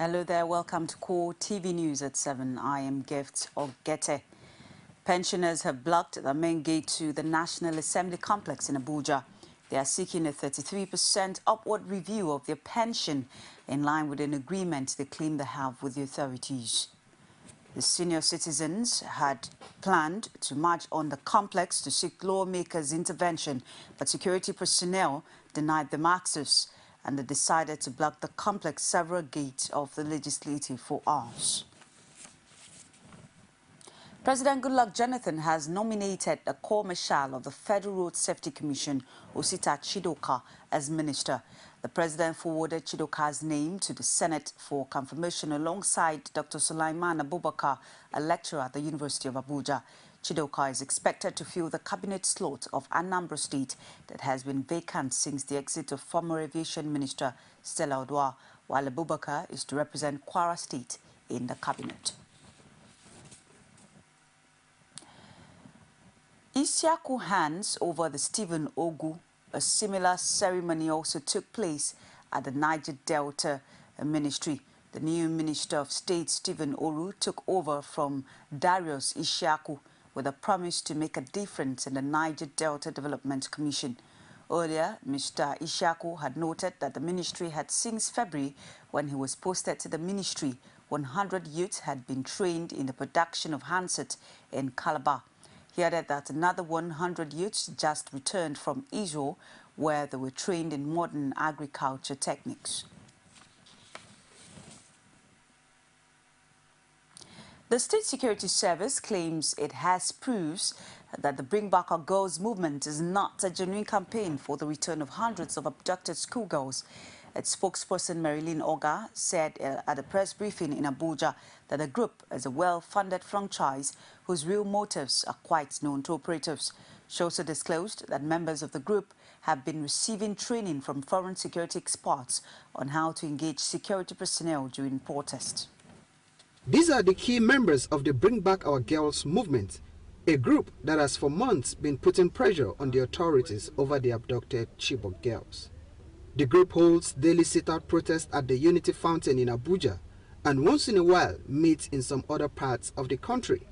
Hello there, welcome to CoreTV News at 7. I am Gift Ogete. Pensioners have blocked the main gate to the National Assembly complex in Abuja. They are seeking a 33% upward review of their pension in line with an agreement they claim they have with the authorities. The senior citizens had planned to march on the complex to seek lawmakers' intervention, but security personnel denied them access, and they decided to block the complex several gates of the legislative for hours. President Goodluck Jonathan has nominated the Corps Marshal of the Federal Road Safety Commission, Osita Chidoka, as minister. The president forwarded Chidoka's name to the Senate for confirmation alongside Dr. Sulaiman Abubakar, a lecturer at the University of Abuja. Chidoka is expected to fill the cabinet slot of Anambra State that has been vacant since the exit of former aviation minister Stella Odua, while Abubakar is to represent Kwara State in the cabinet. Isiaku hands over the Stephen Ogu. A similar ceremony also took place at the Niger Delta Ministry. The new Minister of State, Stephen Oru, took over from Darius Isiaku with a promise to make a difference in the Niger Delta Development Commission. Earlier, Mr. Isiaku had noted that the ministry had since February, when he was posted to the ministry, 100 youths had been trained in the production of handsets in Calabar. He added that another 100 youths just returned from Israel, where they were trained in modern agriculture techniques. The State Security Service claims it has proofs that the Bring Back Our Girls movement is not a genuine campaign for the return of hundreds of abducted schoolgirls. Its spokesperson, Marilyn Oga, said at a press briefing in Abuja that the group is a well-funded franchise whose real motives are quite known to operatives. She also disclosed that members of the group have been receiving training from foreign security experts on how to engage security personnel during protests. These are the key members of the Bring Back Our Girls movement, a group that has for months been putting pressure on the authorities over the abducted Chibok girls. The group holds daily sit-out protests at the Unity Fountain in Abuja and once in a while meets in some other parts of the country.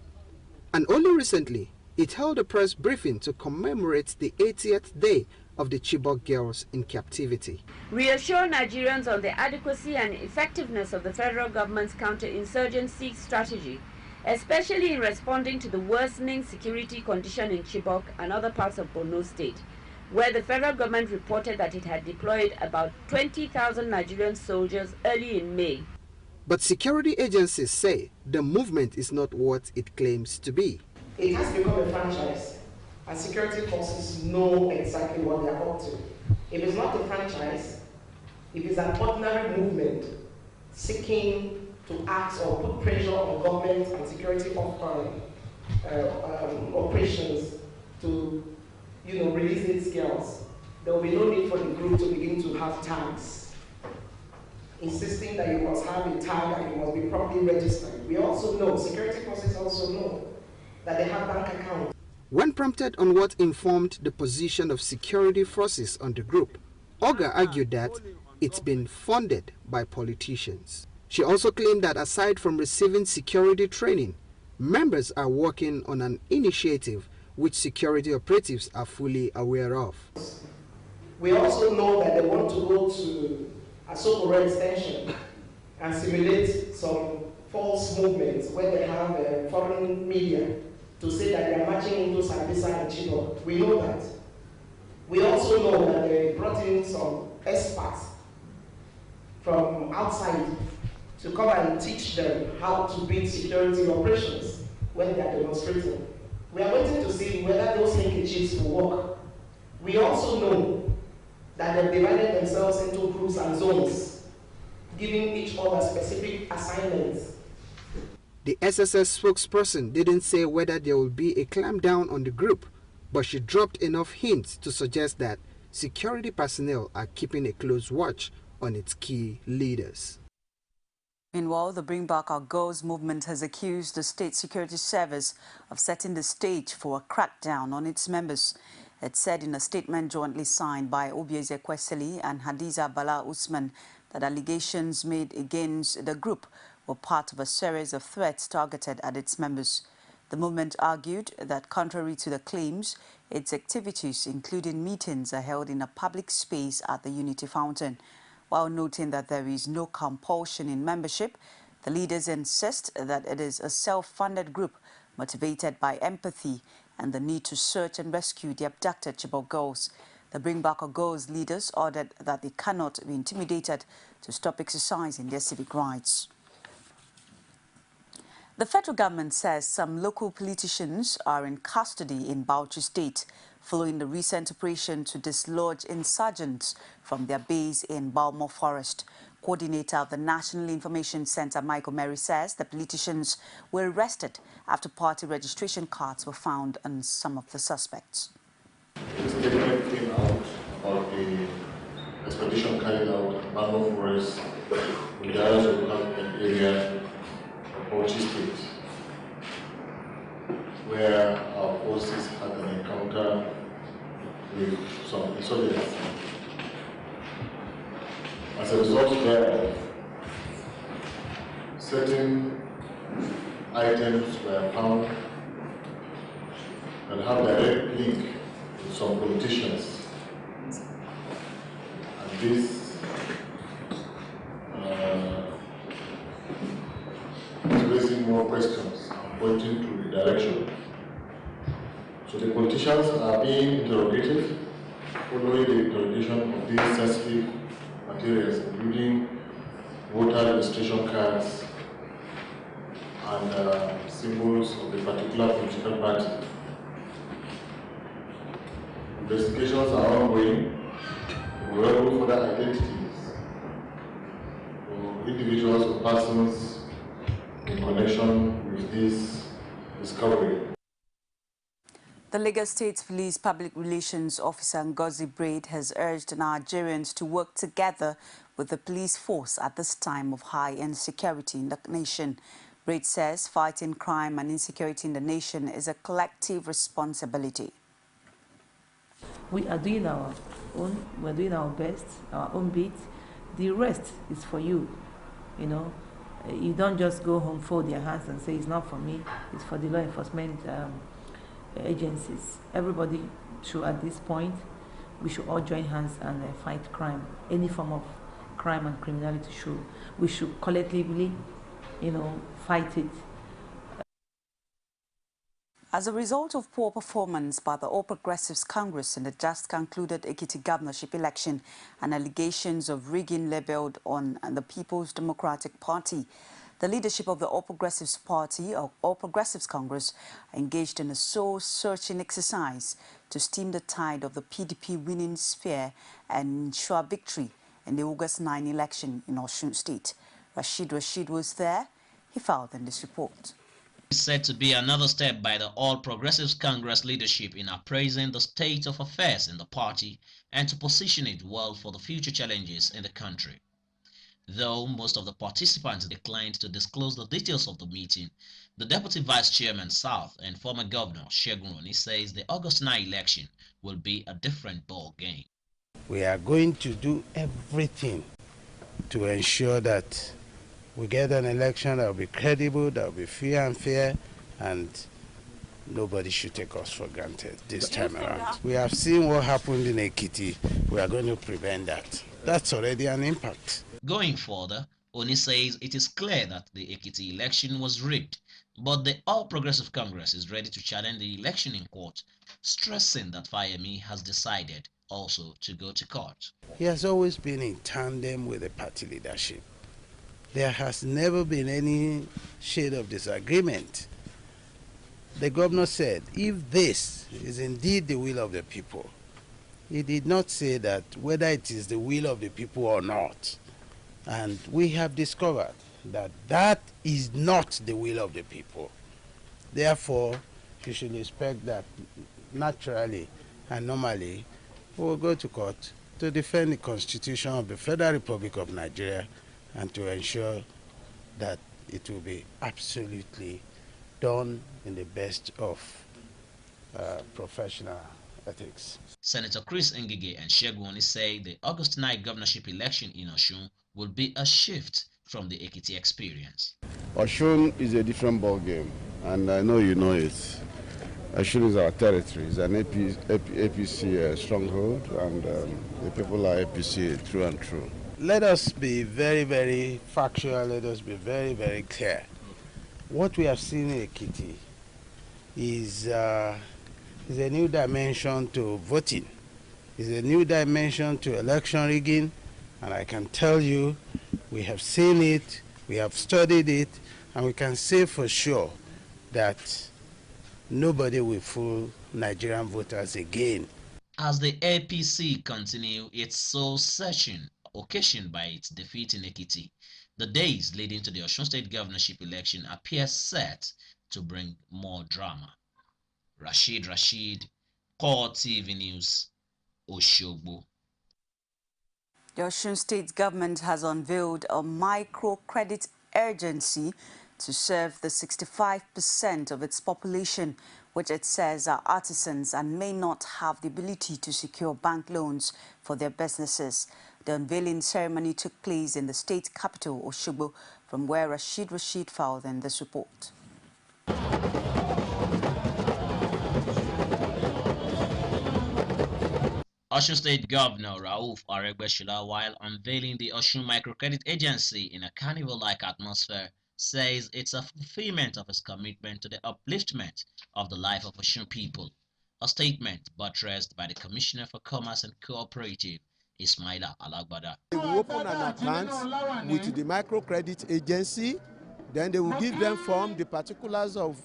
And only recently, it held a press briefing to commemorate the 80th day of the Chibok girls in captivity. Reassure Nigerians on the adequacy and effectiveness of the federal government's counterinsurgency strategy, especially in responding to the worsening security condition in Chibok and other parts of Borno State, where the federal government reported that it had deployed about 20,000 Nigerian soldiers early in May. But security agencies say the movement is not what it claims to be. It has become a franchise, and security forces know exactly what they are up to. If it's not a franchise, if it's an ordinary movement seeking to act or put pressure on government and security operations to release these girls, there will be no need for the group to begin to have tags, insisting that you must have a tag and you must be properly registered. We also know, security forces also know, that they have bank accounts. When prompted on what informed the position of security forces on the group, Oga argued that it's been funded by politicians. She also claimed that aside from receiving security training, members are working on an initiative which security operatives are fully aware of. We also know that they want to go to a so-called extension and simulate some false movements where they have foreign media to say that they are marching into Sambisa and Chibok. We know that. We also know that they brought in some experts from outside to come and teach them how to build security operations when they are demonstrating. We are waiting to see whether those handkerchiefs will work. We also know that they've divided themselves into groups and zones, giving each other specific assignments. The SSS spokesperson didn't say whether there will be a clampdown on the group, but she dropped enough hints to suggest that security personnel are keeping a close watch on its key leaders. Meanwhile, the Bring Back Our Girls movement has accused the State Security Service of setting the stage for a crackdown on its members. It said in a statement jointly signed by Obieze Kwesili and Hadiza Bala Usman that allegations made against the group were part of a series of threats targeted at its members. The movement argued that contrary to the claims, its activities, including meetings, are held in a public space at the Unity Fountain. While noting that there is no compulsion in membership, the leaders insist that it is a self-funded group motivated by empathy and the need to search and rescue the abducted Chibok girls. The Bring Back Our Girls leaders ordered that they cannot be intimidated to stop exercising their civic rights. The federal government says some local politicians are in custody in Bauchi State following the recent operation to dislodge insurgents from their base in Balmo Forest. Coordinator of the National Information Center, Michael Mary, says the politicians were arrested after party registration cards were found on some of the suspects. A statement came out about the expedition carried out at Balmo Forest in the Arazo area of Bauchi State, where our forces had an encounter with some insurgents. As a result thereof, certain items were found that have direct link with some politicians. And this is raising more questions and pointing to the direction. So the politicians are being interrogated following the interrogation of these sensitive materials, including voter registration cards and symbols of the particular political party. Investigations are ongoing. We will look for the identities of individuals or persons in connection with this discovery. The Lagos State Police Public Relations Officer Ngozi Braid has urged Nigerians to work together with the police force at this time of high insecurity in the nation. Braid says fighting crime and insecurity in the nation is a collective responsibility. We are doing our own, we're doing our best, our own bit. The rest is for you, you know. You don't just go home, fold your hands and say, it's not for me, it's for the law enforcement agencies. Everybody should, at this point, we should all join hands and fight crime. Any form of crime and criminality we should collectively, you know, fight it. As a result of poor performance by the All Progressives Congress in the just concluded Ekiti governorship election and allegations of rigging leveled on the People's Democratic Party, the leadership of the All Progressives Party, or All Progressives Congress, engaged in a soul-searching exercise to stem the tide of the PDP winning sphere and ensure victory in the August 9 election in Osun State. Rashid was there. He filed in this report. It's said to be another step by the All Progressives Congress leadership in appraising the state of affairs in the party and to position it well for the future challenges in the country. Though most of the participants declined to disclose the details of the meeting, the Deputy Vice Chairman South and former Governor Segun Oni says the August 9 election will be a different ball game. We are going to do everything to ensure that we get an election that will be credible, that will be fair and fair, and nobody should take us for granted this time around. We have seen what happened in Ekiti. We are going to prevent that. That's already an impact. Going further, Oni says it is clear that the Ekiti election was rigged, but the All Progressive Congress is ready to challenge the election in court, stressing that Fayemi has decided also to go to court. He has always been in tandem with the party leadership. There has never been any shade of disagreement. The governor said, if this is indeed the will of the people, he did not say that whether it is the will of the people or not. And we have discovered that that is not the will of the people. Therefore, you should expect that naturally and normally we will go to court to defend the Constitution of the Federal Republic of Nigeria and to ensure that it will be absolutely done in the best of professional ethics. Senator Chris Ngige and Segun Oni say the August 9 governorship election in Osun will be a shift from the Ekiti experience. Osun is a different ball game, and I know you know it. Osun is our territory. It's an APC stronghold, and the people are APC through and through. Let us be very, very factual. Let us be very, very clear. What we have seen in Ekiti is a new dimension to voting. Is a new dimension to election rigging, and I can tell you, we have seen it, we have studied it, and we can say for sure that nobody will fool Nigerian voters again. As the APC continue its soul-searching occasioned by its defeat in Ekiti, the days leading to the Osun State governorship election appear set to bring more drama. Rashid, CoreTV News, Oshogbo. The Osun State government has unveiled a microcredit urgency to serve the 65% of its population, which it says are artisans and may not have the ability to secure bank loans for their businesses. The unveiling ceremony took place in the state capital, Oshogbo, from where Rashid filed in this report. Osun State Governor Rauf Aregbesola, while unveiling the Osun Microcredit Agency in a carnival-like atmosphere, says it's a fulfillment of his commitment to the upliftment of the life of Osun people. A statement buttressed by the Commissioner for Commerce and Cooperative, Ismaila Alagbada. They will open an account with the microcredit agency, then they will give them form, the particulars of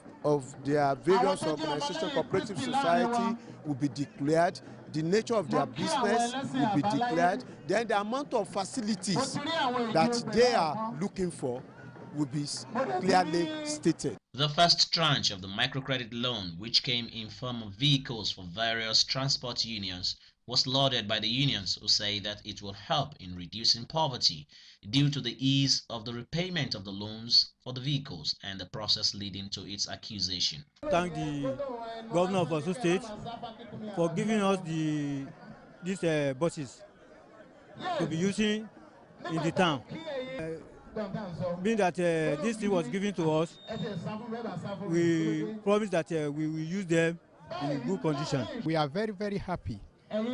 their various organizations, cooperative society will be declared, the nature of their business will be declared, then the amount of facilities that they are looking for will be clearly stated. The first tranche of the microcredit loan, which came in form of vehicles for various transport unions, was lauded by the unions, who say that it will help in reducing poverty due to the ease of the repayment of the loans for the vehicles and the process leading to its acquisition. Thank the governor of Osun State for giving us these buses to be using in the town. Being that this thing was given to us, we promise that we will use them in good condition. We are very, very happy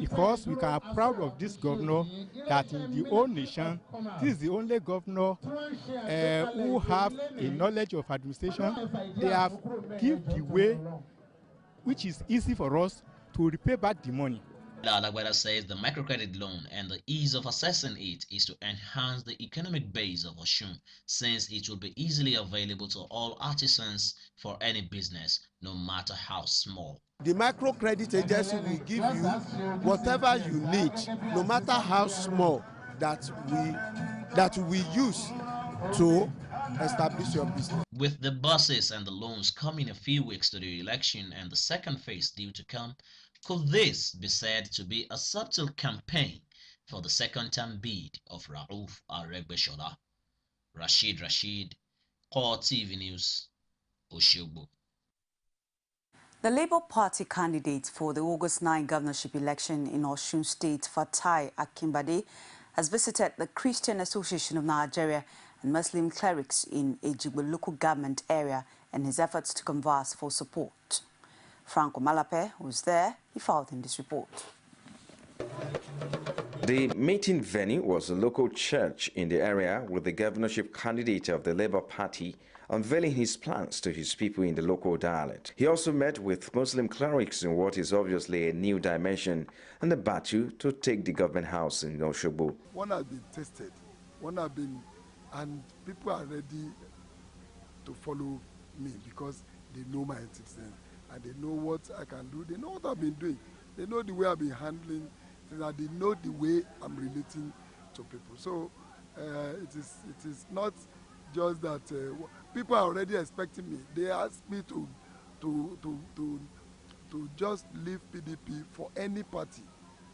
because we are proud of this governor that in the whole nation, this is the only governor who have a knowledge of administration. They have given the way which is easy for us to repay back the money. Alagbada says the microcredit loan and the ease of accessing it is to enhance the economic base of Osun, since it will be easily available to all artisans for any business, no matter how small. The microcredit agency will give you whatever you need, no matter how small, that we use to establish your business. With the buses and the loans coming a few weeks to the election and the second phase due to come, could this be said to be a subtle campaign for the second-term bid of Rauf Aregbesola? Rashid, CoreTV News, Oshogbo. The Labour Party candidate for the August 9 governorship election in Osun State, Fatai Akinbade, has visited the Christian Association of Nigeria and Muslim clerics in Ejigbo local government area in his efforts to converse for support. Franco Malape was there. He filed in this report. The meeting venue was a local church in the area, with the governorship candidate of the Labour Party unveiling his plans to his people in the local dialect. He also met with Muslim clerics in what is obviously a new dimension and the battle to take the government house in Oshogbo. One has been tested, and people are ready to follow me because they know my antecedents and they know what I can do. They know what I've been doing. They know the way I've been handling things, and they know the way I'm relating to people. So it is not just that people are already expecting me. They ask me to just leave PDP for any party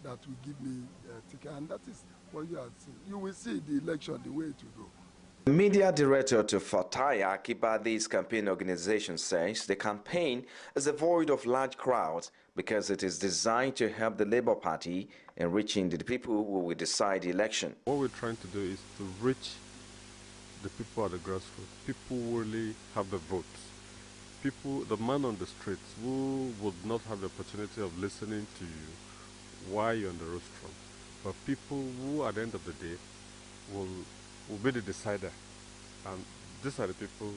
that will give me a ticket, and that is what you are seeing. You will see the election the way it will go. The media director to Fatai Akinbade's campaign organization says the campaign is devoid of large crowds because it is designed to help the Labour Party in reaching the people who will decide the election. What we're trying to do is to reach the people at the grassroots, people who really have the votes, people, the man on the streets who would not have the opportunity of listening to you while you're on the rostrum, but people who at the end of the day will be the decider. And these are the people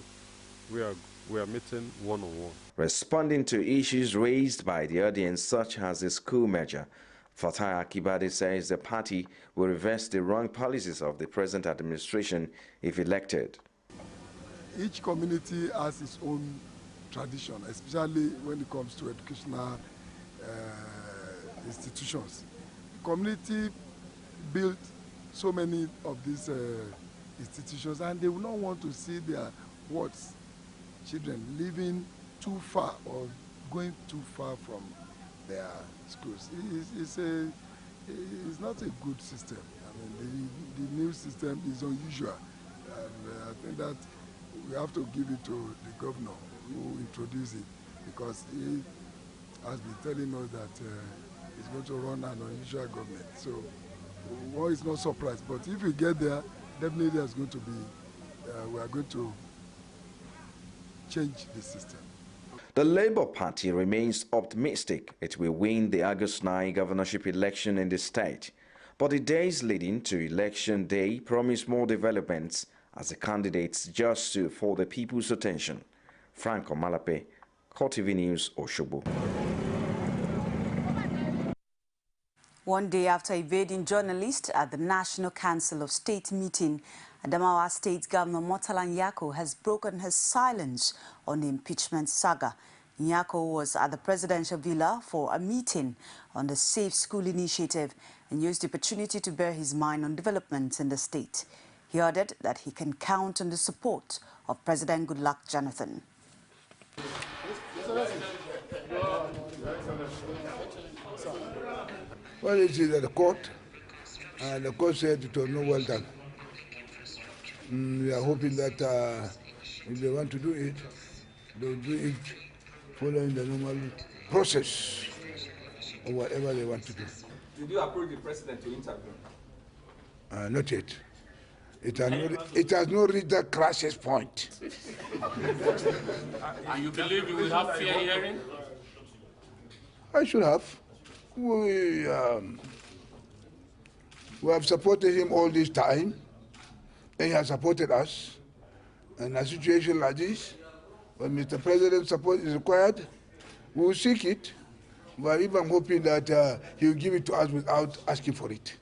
we are meeting one-on-one. Responding to issues raised by the audience, such as the school merger, Fatai Akibade says the party will reverse the wrong policies of the present administration if elected. Each community has its own tradition, especially when it comes to educational institutions. The community built so many of these institutions, and they will not want to see their children living too far or going too far from their schools. It's not a good system. I mean, the new system is unusual, and I think that we have to give it to the governor who introduced it, because he has been telling us that he's going to run an unusual government. So one is not surprised, but if we get there, definitely there's going to be, we are going to change the system. The Labour Party remains optimistic it will win the August 9 governorship election in the state, but the days leading to election day promise more developments as the candidates jostle for the people's attention. Franco Malape, CoreTV News, Oshobo. One day after evading journalists at the National Council of State meeting, Adamawa State Governor Murtala Nyako has broken his silence on the impeachment saga. Nyako was at the presidential villa for a meeting on the Safe School initiative and used the opportunity to bear his mind on developments in the state. He added that he can count on the support of President Goodluck Jonathan. Well, it is at the court, and the court said it was not well done. We are hoping that if they want to do it, they will do it following the normal process or whatever they want to do. Did you approve the president to interview? Not yet. It has not reached the crisis point. And you believe you will have fair hearing? I should have. We have supported him all this time, and he has supported us. In a situation like this, when Mr. President's support is required, we will seek it. But even hoping that he will give it to us without asking for it.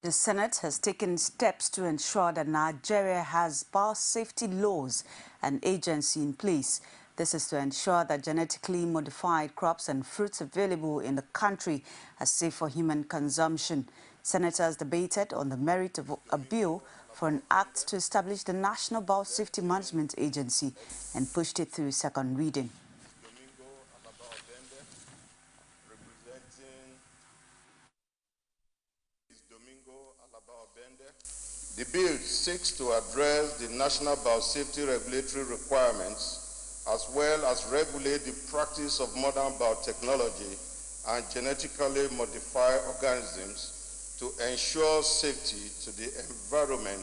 The Senate has taken steps to ensure that Nigeria has biosafety laws and agency in place. This is to ensure that genetically modified crops and fruits available in the country are safe for human consumption. Senators debated on the merit of a bill for an act to establish the National Biosafety Management Agency and pushed it through second reading. The bill seeks to address the national biosafety regulatory requirements as well as regulate the practice of modern biotechnology and genetically modified organisms to ensure safety to the environment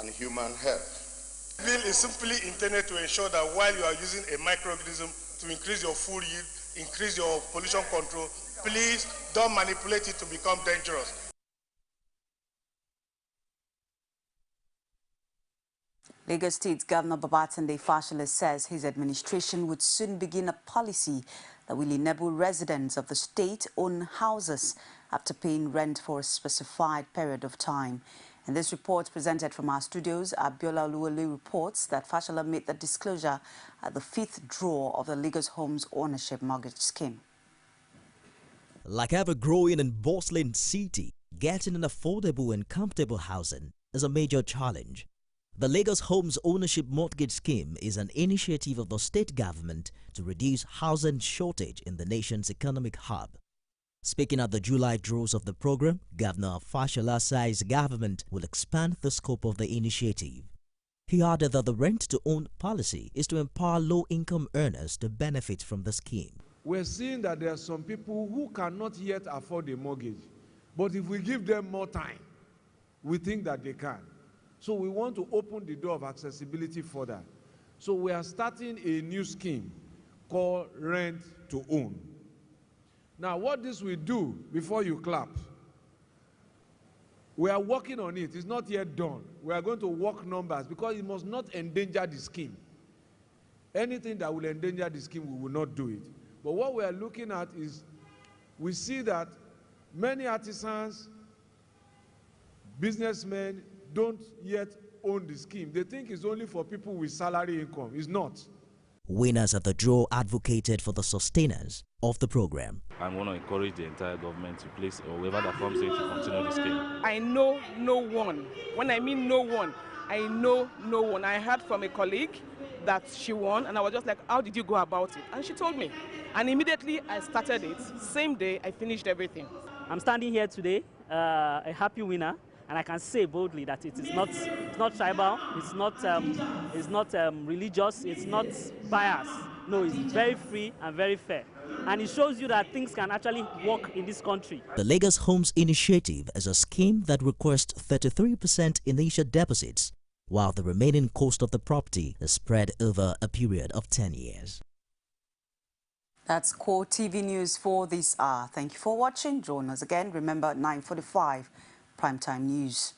and human health. The bill is simply intended to ensure that while you are using a microorganism to increase your food yield, increase your pollution control, please don't manipulate it to become dangerous. Lagos State Governor Babatunde Fashola says his administration would soon begin a policy that will enable residents of the state own houses after paying rent for a specified period of time. In this report presented from our studios, Abiola Oluwole reports that Fashola made the disclosure at the 5th draw of the Lagos Homes Ownership Mortgage Scheme. Like every growing and bustling city, getting an affordable and comfortable housing is a major challenge. The Lagos Homes Ownership Mortgage Scheme is an initiative of the state government to reduce housing shortage in the nation's economic hub. Speaking at the July draws of the program, Governor Fashola says government will expand the scope of the initiative. He added that the rent-to-own policy is to empower low-income earners to benefit from the scheme. we're seeing that there are some people who cannot yet afford a mortgage. But if we give them more time, we think that they can. So we want to open the door of accessibility further. So we are starting a new scheme called Rent to Own. Now, what this will do, before you clap, we are working on it. It's not yet done. We are going to work numbers because it must not endanger the scheme. Anything that will endanger the scheme, we will not do it. But what we are looking at is, we see that many artisans, businessmen don't yet own the scheme. They think it's only for people with salary income. It's not. Winners of the draw advocated for the sustainers of the program. I want to encourage the entire government to place, or whoever that comes in, to continue the scheme. I know no one. When I mean no one, I know no one. I heard from a colleague that she won, and I was just like, how did you go about it? And she told me. And immediately I started it. Same day, I finished everything. I'm standing here today, a happy winner, and I can say boldly that it's not tribal, it's not religious, it's not biased. No, it's very free and very fair. And it shows you that things can actually work in this country. The Lagos Homes Initiative is a scheme that requires 33% initial deposits, while the remaining cost of the property is spread over a period of 10 years. That's CoreTV News for this hour. Thank you for watching. Join us again. Remember, 9:45 primetime news.